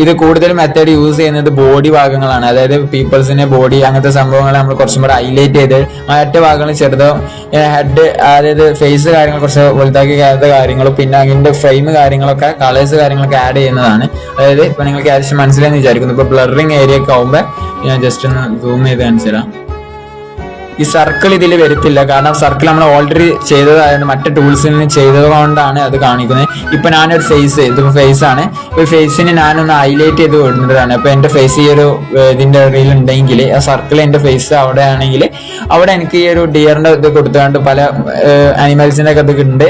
ഇത് കൂടുതൽ മെത്തേഡ് യൂസ് ചെയ്യുന്നത് ബോഡി ഭാഗങ്ങളാണ്. അതായത് പീപ്പിൾസിന്റെ ബോഡി അങ്ങനത്തെ സംഭവങ്ങൾ നമ്മൾ കുറച്ചും കൂടെ ഹൈലൈറ്റ് ചെയ്ത് മറ്റു ഭാഗങ്ങൾ ചെറുതോ ഹെഡ് അതായത് ഫേസ് കാര്യങ്ങൾ കുറച്ച് വലുതാക്കി കാര്യങ്ങളും പിന്നെ അതിന്റെ ഫ്രെയിം കാര്യങ്ങളൊക്കെ കളേഴ്സ് കാര്യങ്ങളൊക്കെ ആഡ് ചെയ്യുന്നതാണ്. അതായത് ഇപ്പൊ നിങ്ങൾക്ക് ഏകദേശം മനസ്സിലായെന്ന് വിചാരിക്കുന്നു. ഇപ്പൊ ബ്ലറിങ് ഏരിയ ഒക്കെ ആവുമ്പോൾ ഞാൻ ജസ്റ്റ് ഒന്ന് സൂം ചെയ്ത് കാണിച്ചു തരാം. ഈ സർക്കിൾ ഇതിൽ വരത്തില്ല, കാരണം സർക്കിൾ നമ്മൾ ഓൾറെഡി ചെയ്തതായതുകൊണ്ട് മറ്റു ടൂൾസിൽ നിന്ന് ചെയ്തത് കൊണ്ടാണ് അത് കാണിക്കുന്നത്. ഇപ്പൊ ഞാനൊരു ഫേസ് ഇതിപ്പോ ഫേസ് ആണ്, ഈ ഫേസിന് ഞാനൊന്ന് ഹൈലൈറ്റ് ചെയ്ത് വിടുന്നതാണ്. അപ്പൊ എന്റെ ഫേസ് ഈ ഒരു ഇതിന്റെ ഇടയിൽ ഉണ്ടെങ്കിൽ ആ സർക്കിൾ എന്റെ ഫേസ് അവിടെ ആണെങ്കിൽ അവിടെ എനിക്ക് ഈ ഒരു ഡിയറിന്റെ ഇത് കൊടുത്തുകൊണ്ട് പല അനിമൽസിന്റെ ഒക്കെ ഇത് ഉണ്ട്,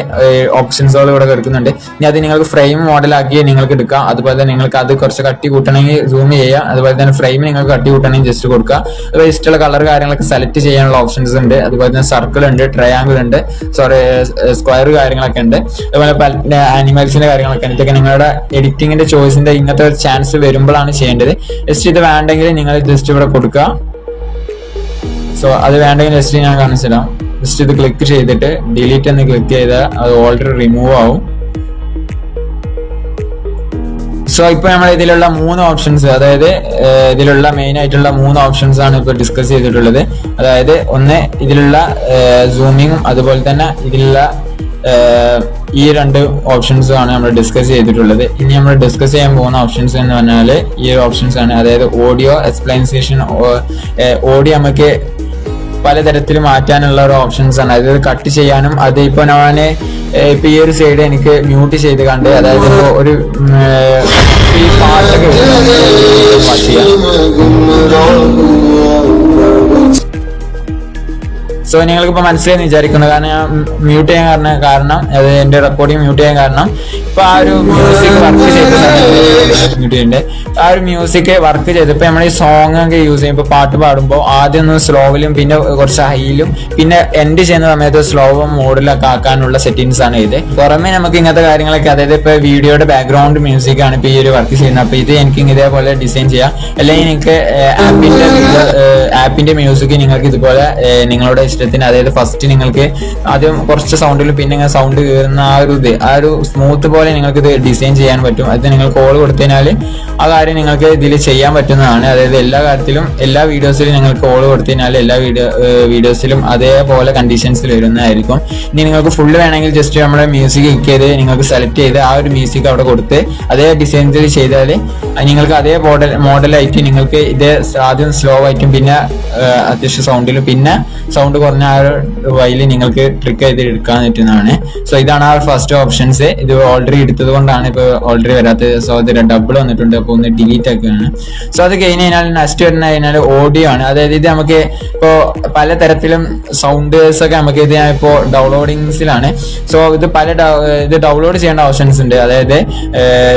ഓപ്ഷൻസുകൾ ഇവിടെ കിടക്കുന്നുണ്ട്. ഇനി അത് നിങ്ങൾക്ക് ഫ്രെയിം മോഡലാക്കി നിങ്ങൾക്ക് എടുക്കാം. അതുപോലെ തന്നെ നിങ്ങൾക്ക് അത് കുറച്ച് കട്ടി കൂട്ടണമെങ്കിൽ സൂം ചെയ്യാം. അതുപോലെ തന്നെ ഫ്രെയിം നിങ്ങൾക്ക് കട്ടി കൂട്ടണമെങ്കിൽ ജസ്റ്റ് കൊടുക്കുക. അതുപോലെ ഇഷ്ടമുള്ള കളർ കാര്യങ്ങളൊക്കെ സെലക്ട് ചെയ്യാനുള്ള ഓപ്ഷൻസ് ഉണ്ട്. അതുപോലെ തന്നെ സർക്കിൾ ഉണ്ട്, ട്രയാങ്കിൾ ഉണ്ട്, സ്ക്വയർ കാര്യങ്ങളൊക്കെ ഉണ്ട്. അതുപോലെ പല ആനിമൽസിന്റെ കാര്യങ്ങളൊക്കെ ഉണ്ട്. ഇതൊക്കെ നിങ്ങളുടെ എഡിറ്റിംഗിന്റെ ചോയ്സിന്റെ ഇങ്ങനത്തെ ഒരു ചാൻസ് വരുമ്പോഴാണ് ചെയ്യേണ്ടത്. ജസ്റ്റ് ഇത് വേണ്ടെങ്കിൽ നിങ്ങൾ ജസ്റ്റ് ഇവിടെ കൊടുക്കുക. സോ അത് വേണ്ടെങ്കിൽ ജസ്റ്റ് ഞാൻ കാണിച്ചു തരാം. ജസ്റ്റ് ഇത് ക്ലിക്ക് ചെയ്തിട്ട് ഡിലീറ്റ് എന്ന് ക്ലിക്ക് ചെയ്താൽ അത് ഓൾറെഡി റിമൂവ് ആവും. സോ ഇപ്പൊ നമ്മൾ ഇതിലുള്ള 3 ഓപ്ഷൻസ്, അതായത് ഇതിലുള്ള മെയിൻ ആയിട്ടുള്ള 3 ഓപ്ഷൻസ് ആണ് ഇപ്പൊ ഡിസ്കസ് ചെയ്തിട്ടുള്ളത്. അതായത് ഒന്ന് ഇതിലുള്ള സൂമിങ്ങും അതുപോലെ തന്നെ ഇതിലുള്ള ഈ 2 ഓപ്ഷൻസും ആണ് നമ്മൾ ഡിസ്കസ് ചെയ്തിട്ടുള്ളത്. ഇനി നമ്മൾ ഡിസ്കസ് ചെയ്യാൻ പോകുന്ന ഓപ്ഷൻസ് എന്ന് പറഞ്ഞാൽ ഈ ഓപ്ഷൻസ് ആണ്. അതായത് ഓഡിയോ എക്സ്പ്ലനേഷൻ, ഓഡിയോ നമുക്ക് പലതരത്തിൽ മാറ്റാനുള്ള ഒരു ഓപ്ഷൻസ് ആണ്. അതായത് കട്ട് ചെയ്യാനും അത് ഇപ്പൊ ഞാൻ ഇപ്പൊ ഈ ഒരു സൈഡ് എനിക്ക് മ്യൂട്ട് ചെയ്ത് കണ്ട്, അതായത് ഇപ്പൊ ഒരു ഈ പാട്ടൊക്കെ സോ നിങ്ങൾക്കിപ്പോൾ മനസ്സിലായി വിചാരിക്കുന്നു, കാരണം ഞാൻ മ്യൂട്ട് ചെയ്യാൻ കാരണം അത് എൻ്റെ റെക്കോർഡിങ് മ്യൂട്ട് ചെയ്യാൻ കാരണം ഇപ്പൊ ആ ഒരു മ്യൂസിക് വർക്ക് ചെയ്തിട്ടുണ്ട്. ആ ഒരു മ്യൂസിക് വർക്ക് ചെയ്തപ്പോൾ നമ്മൾ ഈ സോങ് ഒക്കെ യൂസ് ചെയ്യുമ്പോൾ പാട്ട് പാടുമ്പോൾ ആദ്യം ഒന്ന് സ്ലോവിലും പിന്നെ കുറച്ച് ഹൈയിലും പിന്നെ എൻഡ് ചെയ്യുന്ന സമയത്ത് സ്ലോവും മോഡിലൊക്കെ ആക്കാനുള്ള സെറ്റിംഗ്സ് ആണ് ഇത്. പുറമെ നമുക്ക് ഇങ്ങനത്തെ കാര്യങ്ങളൊക്കെ, അതായത് ഇപ്പൊ വീഡിയോയുടെ ബാക്ക്ഗ്രൗണ്ട് മ്യൂസിക് ആണ് ഇപ്പൊ ഈ ഒരു വർക്ക് ചെയ്യുന്നത്. അപ്പൊ ഇത് എനിക്ക് ഇതേപോലെ ഡിസൈൻ ചെയ്യാം, അല്ലെങ്കിൽ നിങ്ങൾക്ക് ആപ്പിന്റെ മ്യൂസിക് നിങ്ങൾക്ക് ഇതുപോലെ നിങ്ങളുടെ ഇഷ്ടത്തിന്, അതായത് ഫസ്റ്റ് നിങ്ങൾക്ക് ആദ്യം കുറച്ച് സൗണ്ടിലും പിന്നെ സൗണ്ട് കയറുന്ന ആ ഒരു സ്മൂത്ത് പോലെ നിങ്ങൾക്ക് ഇത് ഡിസൈൻ ചെയ്യാൻ പറ്റും. അത് നിങ്ങൾ കോൾ കൊടുത്തതിനാൽ ആ കാര്യം നിങ്ങൾക്ക് ഇതിൽ ചെയ്യാൻ പറ്റുന്നതാണ്. അതായത് എല്ലാ കാര്യത്തിലും എല്ലാ വീഡിയോസിലും നിങ്ങൾ കോൾ കൊടുത്തതിനാൽ എല്ലാ വീഡിയോസിലും അതേപോലെ കണ്ടീഷൻസിൽ വരുന്നതായിരിക്കും. ഇനി നിങ്ങൾക്ക് ഫുള്ള് വേണമെങ്കിൽ ജസ്റ്റ് നമ്മുടെ മ്യൂസിക് ക്ലിക്ക് ചെയ്ത് നിങ്ങൾക്ക് സെലക്ട് ചെയ്ത് ആ ഒരു മ്യൂസിക് അവിടെ കൊടുത്ത് അതേ ഡിസൈൻസിൽ ചെയ്താൽ നിങ്ങൾക്ക് അതേ മോഡലായിട്ട് നിങ്ങൾക്ക് ഇത് ആദ്യം സ്ലോ ആയിട്ടും പിന്നെ അത്യാവശ്യം സൗണ്ടിലും പിന്നെ സൗണ്ട് കുറഞ്ഞ ആ ഒരു വൈയിൽ നിങ്ങൾക്ക് ട്രിക്ക് ചെയ്ത് എടുക്കാൻ പറ്റുന്നതാണ്. സോ ഇതാണ് ആ ഫസ്റ്റ് ഓപ്ഷൻസ്. ഇത് ഓൾറെഡി എടുത്തത് കൊണ്ടാണ് ഇപ്പോൾ ഓൾറെഡി വരാത്തത്. സോ അത് ഡബിൾ വന്നിട്ടുണ്ട്, അപ്പോൾ ഒന്ന് ഡിലീറ്റ് ആക്കുകയാണ്. സോ അത് കഴിഞ്ഞ് കഴിഞ്ഞാൽ നെക്സ്റ്റ് വരുന്ന കഴിഞ്ഞാൽ ഓഡിയോ ആണ്. അതായത് ഇത് നമുക്ക് ഇപ്പോൾ പലതരത്തിലും സൗണ്ട്സ് ഒക്കെ നമുക്ക് ഇത് ഇപ്പോൾ ഡൗൺലോഡിങ്സിലാണ്. സോ ഇത് ഇത് ഡൗൺലോഡ് ചെയ്യേണ്ട ഓപ്ഷൻസ് ഉണ്ട്. അതായത്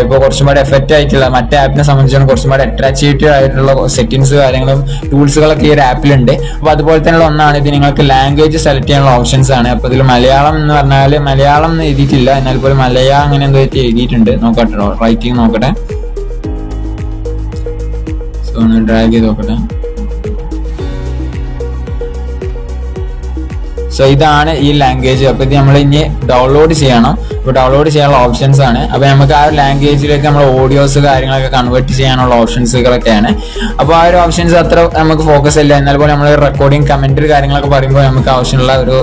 ഇപ്പോൾ കുറച്ചും കൂടെ എഫക്റ്റ് ആയിട്ടുള്ള മറ്റേ ആപ്പിനെ സംബന്ധിച്ചാണ് കുറച്ചും കൂടെ അട്രാക്റ്റീവ് ആയിട്ടുള്ള സെറ്റിംഗ്സ് കാര്യങ്ങളും ടൂൾസുകളൊക്കെ ഈ ഒരു ആപ്പിലുണ്ട്. അപ്പോൾ അതുപോലെ തന്നെ ഒന്നാണ് ഇത് നിങ്ങൾക്ക് ലാംഗ്വേജ് സെലക്ട് ചെയ്യാനുള്ള ഓപ്ഷൻസ് ആണ്. അപ്പോൾ ഇതിൽ മലയാളം എന്ന് പറഞ്ഞാൽ മലയാളം എന്ന് എഴുതിയിട്ടില്ല, എന്നാൽ പോലും മലയാളം അങ്ങനെ എന്തോ എഴുതിയിട്ടുണ്ട്. നോക്കട്ടെ, റൈറ്റിംഗ് നോക്കട്ടെ. സോ ഒന്ന് ഡ്രാഗ് ചെയ്ത് നോക്കട്ടെ. സോ ഇതാണ് ഈ ലാംഗ്വേജ്. അപ്പൊ ഇത് നമ്മൾ ഇനി ഡൗൺലോഡ് ചെയ്യണം. അപ്പോൾ ഡൗൺലോഡ് ചെയ്യാനുള്ള ഓപ്ഷൻസ് ആണ്. അപ്പൊ നമുക്ക് ആ ഒരു ലാംഗ്വേജിലേക്ക് നമ്മൾ ഓഡിയോസ് കാര്യങ്ങളൊക്കെ കൺവേർട്ട് ചെയ്യാനുള്ള ഓപ്ഷൻസുകളൊക്കെയാണ്. അപ്പോൾ ആ ഒരു ഓപ്ഷൻസ് അത്ര നമുക്ക് ഫോക്കസ് ഇല്ല, എന്നാൽ പോലും നമ്മൾ റെക്കോർഡിങ് കമന്ററി കാര്യങ്ങളൊക്കെ പറയുമ്പോൾ നമുക്ക് ആവശ്യമുള്ള ഒരു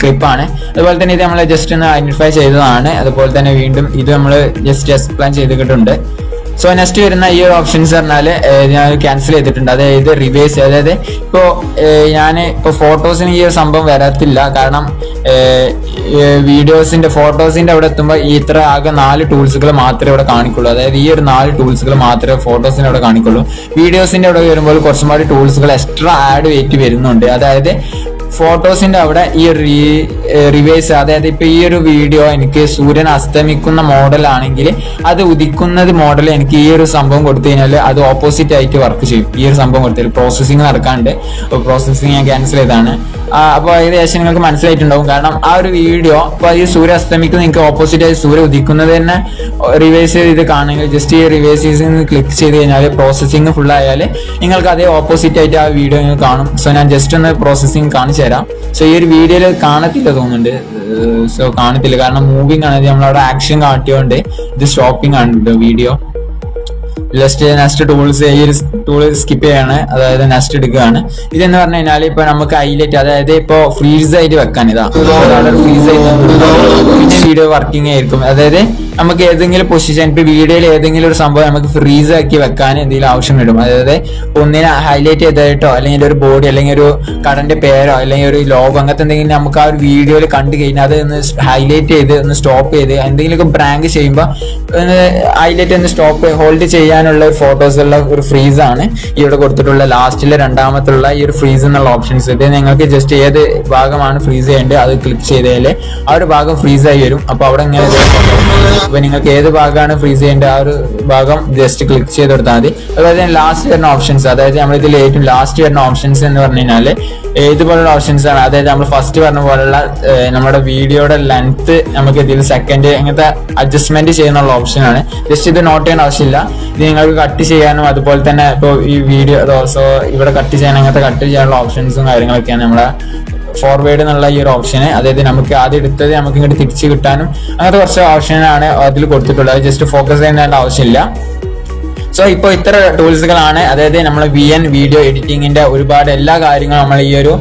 ക്ലിപ്പാണ്. അതുപോലെ തന്നെ ഇത് നമ്മൾ ജസ്റ്റ് ഒന്ന് ഐഡന്റിഫൈ ചെയ്തതാണ്. അതുപോലെ തന്നെ വീണ്ടും ഇത് നമ്മൾ ജസ്റ്റ് എക്സ്പ്ലെയിൻ ചെയ്തിട്ടുണ്ട്. സോ നെക്സ്റ്റ് വരുന്ന ഈ ഒരു ഓപ്ഷൻസ് പറഞ്ഞാൽ ഞാൻ ക്യാൻസൽ ചെയ്തിട്ടുണ്ട്. അതായത് റിവേഴ്സ്, അതായത് ഇപ്പോൾ ഞാൻ ഇപ്പോൾ ഫോട്ടോസിന് ഈ ഒരു സംഭവം വരത്തില്ല, കാരണം ഫോട്ടോസിന്റെ അവിടെ എത്തുമ്പോൾ ഈ ഇത്ര ആകെ 4 ടൂൾസുകൾ മാത്രമേ ഇവിടെ കാണിക്കുള്ളൂ. അതായത് ഈ ഒരു 4 ടൂൾസുകൾ മാത്രമേ ഫോട്ടോസിന്റെ അവിടെ കാണിക്കുള്ളൂ. വീഡിയോസിന്റെ അവിടെ വരുമ്പോൾ കുറച്ചും കൂടി ടൂൾസുകൾ എക്സ്ട്രാ ആഡ് ചെയ്തിട്ട് വരുന്നുണ്ട്. അതായത് ഫോട്ടോസിന്റെ അവിടെ ഈ റിവേഴ്സ്, അതായത് ഇപ്പൊ ഈ ഒരു വീഡിയോ എനിക്ക് സൂര്യൻ അസ്തമിക്കുന്ന മോഡൽ ആണെങ്കിൽ അത് ഉദിക്കുന്നത് മോഡൽ എനിക്ക് ഈ ഒരു സംഭവം കൊടുത്തു കഴിഞ്ഞാൽ അത് ഓപ്പോസിറ്റ് ആയിട്ട് വർക്ക് ചെയ്യും. ഈ ഒരു സംഭവം കൊടുത്താൽ പ്രോസസ്സിംഗ് നടക്കാണ്ട്, പ്രോസസ്സിംഗ് ഞാൻ ക്യാൻസൽ ചെയ്താണ്. അപ്പോൾ ഏകദേശം നിങ്ങൾക്ക് മനസ്സിലായിട്ടുണ്ടാവും. കാരണം ആ ഒരു വീഡിയോ ഇപ്പൊ ഈ സൂര്യ അസ്തമിക്കുന്നത് നിങ്ങൾക്ക് ഓപ്പോസിറ്റ് ആയി സൂര്യ ഉദിക്കുന്നത് തന്നെ റിവേഴ്സ് ചെയ്ത് കാണുമെങ്കിൽ ജസ്റ്റ് ഈ റിവേഴ്സ് ക്ലിക്ക് ചെയ്ത് കഴിഞ്ഞാൽ പ്രോസസ്സിംഗ് ഫുൾ ആയാൽ നിങ്ങൾക്ക് അതേ ഓപ്പോസിറ്റ് ആയിട്ട് ആ വീഡിയോ നിങ്ങൾക്ക് കാണും. സോ ഞാൻ ജസ്റ്റ് ഒന്ന് പ്രോസസ്സിംഗ് കാണിച്ചു തരാം. സോ ഈ ഒരു വീഡിയോയിൽ കാണത്തില്ല തോന്നുന്നുണ്ട്. സോ കാണത്തില്ല, കാരണം മൂവിങ് ആണ്. നമ്മളവിടെ ആക്ഷൻ കാട്ടിയോണ്ട് ഇത് സ്റ്റോപ്പിംഗ് ആണ് വീഡിയോ. ജസ്റ്റ് നെക്സ്റ്റ് ടൂൾസ്, ഈ ഒരു ടൂൾ സ്കിപ്പ് ചെയ്യാണ്, അതായത് നെക്സ്റ്റ് എടുക്കുകയാണ്. ഇതെന്ന് പറഞ്ഞു കഴിഞ്ഞാൽ ഇപ്പൊ നമുക്ക് ഹൈലൈറ്റ്, അതായത് ഇപ്പൊ ഫ്രീസ് ആയിട്ട് വെക്കാൻ ഇതാ ഫ്രീസ് ആയിട്ട് പിന്നെ വീഡിയോ വർക്കിംഗ് ആയിരിക്കും. അതായത് നമുക്ക് ഏതെങ്കിലും പൊസിഷൻ ഇപ്പൊ വീഡിയോയിൽ ഏതെങ്കിലും ഒരു സംഭവം നമുക്ക് ഫ്രീസ് ആക്കി വെക്കാൻ എന്തെങ്കിലും ആവശ്യം വരും. അതായത് ഒന്നിനെ ഹൈലൈറ്റ് ചെയ്തിട്ടോ അല്ലെങ്കിൽ ഒരു ബോഡി അല്ലെങ്കിൽ ഒരു കടന്റെ പേരോ അല്ലെങ്കിൽ ഒരു ലോഗോ അങ്ങനത്തെ എന്തെങ്കിലും നമുക്ക് ആ ഒരു വീഡിയോയിൽ കണ്ടു കഴിഞ്ഞാൽ അത് ഒന്ന് ഹൈലൈറ്റ് ചെയ്ത് ഒന്ന് സ്റ്റോപ്പ് ചെയ്ത് എന്തെങ്കിലുമൊക്കെ പ്രാങ്ക് ചെയ്യുമ്പോൾ ഹൈലൈറ്റ് ഒന്ന് സ്റ്റോപ്പ് ഹോൾഡ് ചെയ്യാനുള്ള ഫോട്ടോസുള്ള ഒരു ഫ്രീസ് ആണ് ഇവിടെ കൊടുത്തിട്ടുള്ള ലാസ്റ്റിലെ രണ്ടാമത്തുള്ള ഈ ഒരു ഫ്രീസ് എന്നുള്ള ഓപ്ഷൻസ്. ഇത് നിങ്ങൾക്ക് ജസ്റ്റ് ഏത് ഭാഗമാണ് ഫ്രീസ് ചെയ്യേണ്ടത് അത് ക്ലിക്ക് ചെയ്താൽ ആ ഒരു ഭാഗം ഫ്രീസ് ആയി വരും. അപ്പൊ അവിടെ ഇങ്ങനെ അപ്പൊ നിങ്ങൾക്ക് ഏത് ഭാഗമാണ് ഫ്രീസ് ചെയ്യേണ്ടത് ആ ഒരു ഭാഗം ജസ്റ്റ് ക്ലിക്ക് ചെയ്ത് കൊടുത്താൽ മതി. അതുപോലെ ലാസ്റ്റ് വരുന്ന ഓപ്ഷൻസ്, അതായത് നമ്മളിതിൽ ഏറ്റവും ലാസ്റ്റ് വരുന്ന ഓപ്ഷൻസ് എന്ന് പറഞ്ഞു കഴിഞ്ഞാൽ ഇതുപോലുള്ള ഓപ്ഷൻസ് ആണ്. അതായത് നമ്മൾ ഫസ്റ്റ് പറഞ്ഞ പോലുള്ള നമ്മുടെ വീഡിയോയുടെ ലെങ്ത് നമുക്ക് ഇതിൽ സെക്കൻഡ് ഇങ്ങനത്തെ അഡ്ജസ്റ്റ്മെന്റ് ചെയ്യുന്നുള്ള ഓപ്ഷൻ ആണ്. ജസ്റ്റ് ഇത് നോട്ട് ചെയ്യേണ്ട ആവശ്യമില്ല. ഇത് നിങ്ങൾക്ക് കട്ട് ചെയ്യാനും അതുപോലെ തന്നെ ഇപ്പോൾ ഈ വീഡിയോ സോ ഇവിടെ കട്ട് ചെയ്യാൻ അങ്ങനത്തെ കട്ട് ചെയ്യാനുള്ള ഓപ്ഷൻസും കാര്യങ്ങളൊക്കെയാണ് നമ്മളെ ഫോർവേഡ് എന്നുള്ള ഈ ഒരു ഓപ്ഷന്. അതായത് നമുക്ക് ആദ്യം എടുത്തത് നമുക്ക് ഇങ്ങോട്ട് തിരിച്ചു കിട്ടാനും അങ്ങനത്തെ കുറച്ച് ഓപ്ഷനാണ് അതിൽ കൊടുത്തിട്ടുള്ളത്. അത് ജസ്റ്റ് ഫോക്കസ് ചെയ്യേണ്ട ആവശ്യമില്ല. സോ ഇപ്പോൾ ഇത്ര ടൂൾസുകളാണ്, അതായത് നമ്മൾ വീഡിയോ എഡിറ്റിങ്ങിന്റെ ഒരുപാട് എല്ലാ കാര്യങ്ങളും നമ്മൾ ഈ ഒരു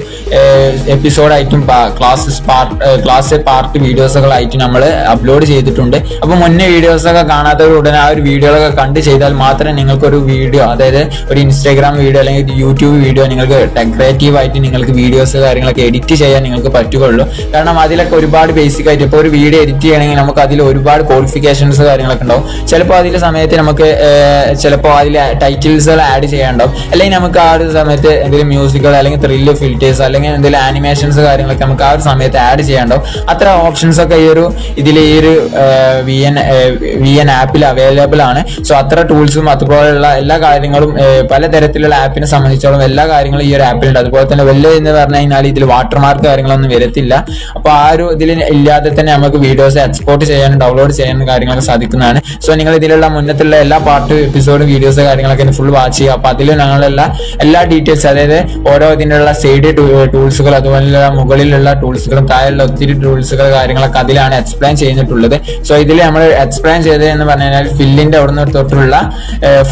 എപ്പിസോഡായിട്ടും ക്ലാസ് പാർട്ട് വീഡിയോസുകളായിട്ടും നമ്മൾ അപ്ലോഡ് ചെയ്തിട്ടുണ്ട്. അപ്പോൾ മുന്നേ വീഡിയോസൊക്കെ കാണാത്തവർ ഉടനെ ആ ഒരു വീഡിയോകളൊക്കെ കണ്ട് ചെയ്താൽ മാത്രമേ നിങ്ങൾക്കൊരു വീഡിയോ, അതായത് ഒരു ഇൻസ്റ്റാഗ്രാം വീഡിയോ അല്ലെങ്കിൽ യൂട്യൂബ് വീഡിയോ നിങ്ങൾക്ക് ക്രിയേറ്റീവ് ആയിട്ട് നിങ്ങൾക്ക് വീഡിയോസ് കാര്യങ്ങളൊക്കെ എഡിറ്റ് ചെയ്യാൻ നിങ്ങൾക്ക് പറ്റുകയുള്ളൂ. കാരണം അതിലൊക്കെ ഒരുപാട് ബേസിക് ആയിട്ട് ഇപ്പോൾ ഒരു വീഡിയോ എഡിറ്റ് ചെയ്യണമെങ്കിൽ നമുക്ക് അതിൽ ഒരുപാട് ക്വാളിഫിക്കേഷൻസ് കാര്യങ്ങളൊക്കെ ഉണ്ടാവും. ചിലപ്പോൾ അതിലെ സമയത്ത് നമുക്ക് ചിലപ്പോൾ അതിൽ ടൈറ്റിൽസുകൾ ആഡ് ചെയ്യാനുണ്ടാവും, അല്ലെങ്കിൽ നമുക്ക് ആ ഒരു സമയത്ത് എന്തെങ്കിലും മ്യൂസിക്കുകൾ അല്ലെങ്കിൽ ത്രില്ല് ഫിൽറ്റേഴ്സ് അല്ലെങ്കിൽ അല്ലെങ്കിൽ എന്തെങ്കിലും ആനിമേഷൻസ് കാര്യങ്ങളൊക്കെ നമുക്ക് ആ ഒരു സമയത്ത് ആഡ് ചെയ്യാണ്ടാവും. അത്ര ഓപ്ഷൻസ് ഒക്കെ ഈ ഒരു വി എൻ ആപ്പിൽ അവൈലബിൾ ആണ്. സോ അത്ര ടൂൾസും അതുപോലുള്ള എല്ലാ കാര്യങ്ങളും പലതരത്തിലുള്ള ആപ്പിനെ സംബന്ധിച്ചോളം എല്ലാ കാര്യങ്ങളും ഈ ഒരു ആപ്പിലുണ്ട്. അതുപോലെ തന്നെ വലിയ എന്ന് പറഞ്ഞു കഴിഞ്ഞാൽ ഇതിൽ വാട്ടർമാർക്ക് കാര്യങ്ങളൊന്നും വരത്തില്ല. അപ്പൊ ആ ഒരു ഇതിൽ ഇല്ലാതെ തന്നെ നമുക്ക് വീഡിയോസ് എക്സ്പോർട്ട് ചെയ്യാനും ഡൗൺലോഡ് ചെയ്യാനും കാര്യങ്ങളൊക്കെ സാധിക്കുന്നതാണ്. സോ നിങ്ങൾ ഇതിലുള്ള മുന്നത്തുള്ള എല്ലാ പാർട്ട് എപ്പിസോഡ് വീഡിയോസ് കാര്യങ്ങളൊക്കെ ഫുൾ വാച്ച് ചെയ്യുക. അപ്പൊ അതിൽ ഞങ്ങളുള്ള എല്ലാ ഡീറ്റെയിൽസ്, അതായത് ഓരോ ഇതിനുള്ള സൈഡ് ടൂൾസുകൾ അതുപോലുള്ള മുകളിലുള്ള ടൂൾസുകളും താഴെയുള്ള ഒത്തിരി ടൂൾസുകൾ കാര്യങ്ങളൊക്കെ അതിലാണ് എക്സ്പ്ലെയിൻ ചെയ്തിട്ടുള്ളത്. സോ ഇതിൽ നമ്മൾ എക്സ്പ്ലെയിൻ ചെയ്തത് എന്ന് പറഞ്ഞു കഴിഞ്ഞാൽ ഫില്ലിന്റെ അവിടുന്ന് തൊട്ടുള്ള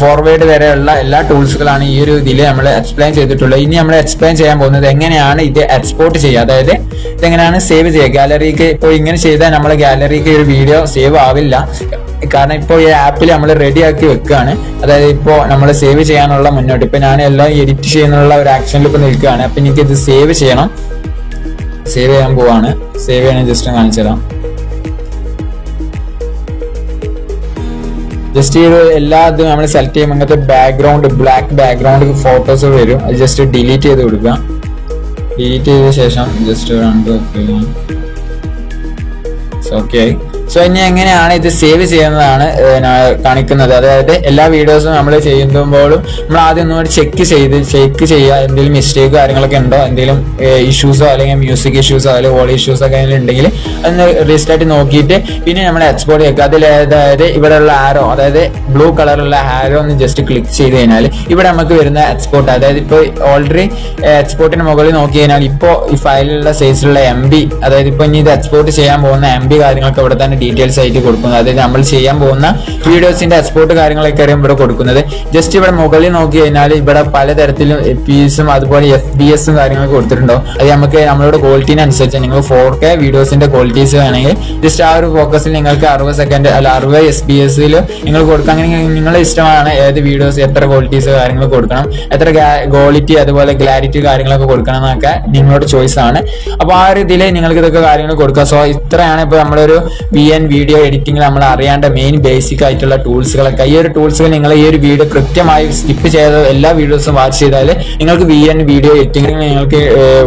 ഫോർവേഡ് വരെയുള്ള എല്ലാ ടൂൾസുകളാണ് ഈ ഒരു ഇതിൽ നമ്മൾ എക്സ്പ്ലെയിൻ ചെയ്തിട്ടുള്ളത്. ഇനി നമ്മൾ എക്സ്പ്ലെയിൻ ചെയ്യാൻ പോകുന്നത് എങ്ങനെയാണ് ഇത് എക്സ്പോർട്ട് ചെയ്യുക, അതായത് ഇതെങ്ങനെയാണ് സേവ് ചെയ്യുക. ഗാലറിക്ക് ഇപ്പോൾ ഇങ്ങനെ ചെയ്താൽ നമ്മളെ ഗാലറിക്ക് ഒരു വീഡിയോ സേവ് ആവില്ല. കാരണം ഇപ്പോൾ ഈ ആപ്പിൽ നമ്മൾ റെഡി ആക്കി വെക്കുകയാണ്. അതായത് ഇപ്പോൾ നമ്മൾ സേവ് ചെയ്യാനുള്ള മുന്നോട്ട് ഇപ്പൊ ഞാൻ എല്ലാം എഡിറ്റ് ചെയ്യുന്നുള്ള ഒരു ആക്ഷനിൽ ഇപ്പൊ നിൽക്കുകയാണ്. അപ്പൊ എനിക്ക് ഇത് സേവ് ചെയ്യണം. സേവ് ചെയ്യാൻ പോവാണ്. സേവ് ചെയ്യണം ജസ്റ്റ് കാണിച്ചു തരാം. ജസ്റ്റ് ഈ ഒരു എല്ലാ ഇതും നമ്മൾ സെലക്ട് ചെയ്യുമ്പോൾ അങ്ങനത്തെ ബാക്ക്ഗ്രൗണ്ട് ബ്ലാക്ക് ബാക്ക്ഗ്രൗണ്ട് ഫോട്ടോസ് വരും. അത് ജസ്റ്റ് ഡിലീറ്റ് ചെയ്ത് കൊടുക്കുക. ഡിലീറ്റ് ചെയ്ത ശേഷം ജസ്റ്റ് ഓക്കെ. സോ ഇനി എങ്ങനെയാണ് ഇത് സേവ് ചെയ്യുന്നതാണ് കാണിക്കുന്നത്. അതായത് എല്ലാ വീഡിയോസും നമ്മൾ ചെയ്യുമ്പോഴും നമ്മൾ ആദ്യം ഒന്നുകൂടി ചെക്ക് ചെയ്യുക. എന്തെങ്കിലും മിസ്റ്റേക്ക് കാര്യങ്ങളൊക്കെ ഉണ്ടോ, എന്തെങ്കിലും ഇഷ്യൂസോ അല്ലെങ്കിൽ മ്യൂസിക് ഇഷ്യൂസോ അല്ലെങ്കിൽ ഓഡിയോ ഇഷ്യൂസോ ഒക്കെ ഉണ്ടെങ്കിൽ അതൊന്ന് റീസ്റ്റാർട്ട് നോക്കിയിട്ട് പിന്നെ നമ്മൾ എക്സ്പോർട്ട് ചെയ്യുക. അതിൽ അതായത് ഇവിടെയുള്ള ആരോ, അതായത് ബ്ലൂ കളറുള്ള ആരോ ഒന്ന് ജസ്റ്റ് ക്ലിക്ക് ചെയ്ത് കഴിഞ്ഞാൽ ഇവിടെ നമുക്ക് വരുന്ന എക്സ്പോർട്ട്, അതായത് ഇപ്പോൾ ഓൾറെഡി എക്സ്പോർട്ടിന് മുകളിൽ നോക്കി കഴിഞ്ഞാൽ ഇപ്പോൾ ഈ ഫയലിലുള്ള സൈസിലുള്ള MB, അതായത് ഇപ്പോൾ ഇനി ഇത് എക്സ്പോർട്ട് ചെയ്യാൻ പോകുന്ന MB കാര്യങ്ങളൊക്കെ ഇവിടെ തന്നെ ഡീറ്റെയിൽസ് ആയിട്ട് കൊടുക്കുന്നത്. അതായത് നമ്മൾ ചെയ്യാൻ പോകുന്ന വീഡിയോസിന്റെ എക്സ്പോർട്ട് കാര്യങ്ങളൊക്കെ അറിയാൻ ഇവിടെ കൊടുക്കുന്നത്. ജസ്റ്റ് ഇവിടെ മുകളിൽ നോക്കി കഴിഞ്ഞാൽ ഇവിടെ പലതരത്തിലും FPSും അതുപോലെ FBSും കാര്യങ്ങളൊക്കെ കൊടുത്തിട്ടുണ്ടോ. അത് നമുക്ക് നമ്മളുടെ ക്വാളിറ്റിനനുസരിച്ച് നിങ്ങൾ 4K വീഡിയോസിന്റെ ക്വാളിറ്റീസ് വേണമെങ്കിൽ ജസ്റ്റ് ആ ഒരു ഫോക്കസിൽ നിങ്ങൾക്ക് 60 സെക്കൻഡ് അല്ല 60 SPSൽ നിങ്ങൾ കൊടുക്കുക. അങ്ങനെ നിങ്ങളുടെ ഇഷ്ടമാണ് ഏത് വീഡിയോസ് എത്ര ക്വാളിറ്റീസ് കാര്യങ്ങൾ കൊടുക്കണം, എത്ര ക്വാളിറ്റി അതുപോലെ ക്ലാരിറ്റി കാര്യങ്ങളൊക്കെ കൊടുക്കണം എന്നൊക്കെ നിങ്ങളുടെ ചോയ്സ് ആണ്. അപ്പൊ ആ ഒരു ഇതിൽ നിങ്ങൾക്ക് ഇതൊക്കെ കാര്യങ്ങൾ കൊടുക്കുക. സോ ഇത്രയാണ് ഇപ്പൊ നമ്മളൊരു VN വീഡിയോ എഡിറ്റിംഗിൽ നമ്മൾ അറിയേണ്ട മെയിൻ ബേസിക് ആയിട്ടുള്ള ടൂൾസുകളൊക്കെ. ഈ ഒരു ടൂൾസുകൾ നിങ്ങൾ ഈ ഒരു വീഡിയോ കൃത്യമായി സ്കിപ്പ് ചെയ്ത എല്ലാ വീഡിയോസും വാച്ച് ചെയ്താൽ നിങ്ങൾക്ക് VN വീഡിയോ എഡിറ്റിംഗിൽ നിങ്ങൾക്ക്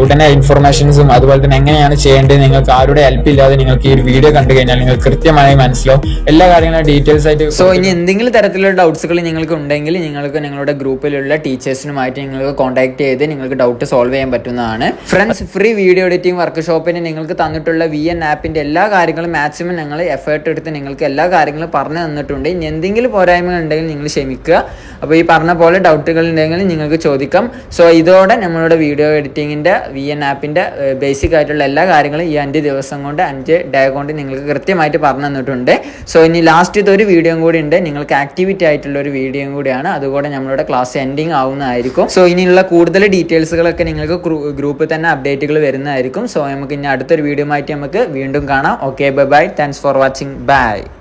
ഉടനെ ഇൻഫർമേഷൻസും അതുപോലെ തന്നെ എങ്ങനെയാണ് ചെയ്യേണ്ടത് നിങ്ങൾക്ക് ആരുടെ ഹെൽപ്പ് ഇല്ലാതെ നിങ്ങൾക്ക് ഈ ഒരു വീഡിയോ കണ്ടു കഴിഞ്ഞാൽ നിങ്ങൾക്ക് കൃത്യമായി മനസ്സിലാവും എല്ലാ കാര്യങ്ങളും ഡീറ്റെയിൽസ് ആയിട്ട്. സോ ഇനി എന്തെങ്കിലും തരത്തിലുള്ള ഡൗട്ട്സുകൾ നിങ്ങൾക്ക് ഉണ്ടെങ്കിൽ നിങ്ങൾക്ക് നിങ്ങളുടെ ഗ്രൂപ്പിലുള്ള ടീച്ചേഴ്സിനുമായിട്ട് നിങ്ങൾക്ക് കോൺടാക്ട് ചെയ്ത് നിങ്ങൾക്ക് ഡൗട്ട് സോൾവ് ചെയ്യാൻ പറ്റുന്നതാണ്. ഫ്രണ്ട്സ്, ഫ്രീ വീഡിയോ എഡിറ്റിംഗ് വർക്ക്ഷോപ്പിന് നിങ്ങൾക്ക് തന്നിട്ടുള്ള VN ആപ്പിന്റെ എല്ലാ കാര്യങ്ങളും മാക്സിമം ഞങ്ങൾ എഫേർട്ട് എടുത്ത് നിങ്ങൾക്ക് എല്ലാ കാര്യങ്ങളും പറഞ്ഞു തന്നിട്ടുണ്ട്. ഇനി എന്തെങ്കിലും പോരായ്മ ഉണ്ടെങ്കിൽ നിങ്ങൾ ക്ഷമിക്കുക. അപ്പോൾ ഈ പറഞ്ഞ പോലെ ഡൗട്ടുകൾ ഉണ്ടെങ്കിൽ നിങ്ങൾക്ക് ചോദിക്കാം. സോ ഇതോടെ നമ്മളുടെ വീഡിയോ എഡിറ്റിങ്ങിൻ്റെ VN ആപ്പിൻ്റെ ബേസിക് ആയിട്ടുള്ള എല്ലാ കാര്യങ്ങളും ഈ 5 ദിവസം കൊണ്ട് 5 ഡേ കൊണ്ട് നിങ്ങൾക്ക് കൃത്യമായിട്ട് പറഞ്ഞു തന്നിട്ടുണ്ട്. സോ ഇനി ലാസ്റ്റ് ഇതൊരു വീഡിയോ കൂടി ഉണ്ട്, നിങ്ങൾക്ക് ആക്ടിവിറ്റി ആയിട്ടുള്ള ഒരു വീഡിയോ കൂടിയാണ്. അതുകൂടെ നമ്മളുടെ ക്ലാസ് എൻഡിങ് ആവുന്നതായിരിക്കും. സോ ഇനിയുള്ള കൂടുതൽ ഡീറ്റെയിൽസുകളൊക്കെ നിങ്ങൾക്ക് ഗ്രൂപ്പിൽ തന്നെ അപ്ഡേറ്റുകൾ വരുന്നതായിരിക്കും. സോ നമുക്ക് ഇനി അടുത്തൊരു വീഡിയോ ആയിട്ട് നമുക്ക് വീണ്ടും കാണാം. Okay, bye bye. Thanks for watching. Bye.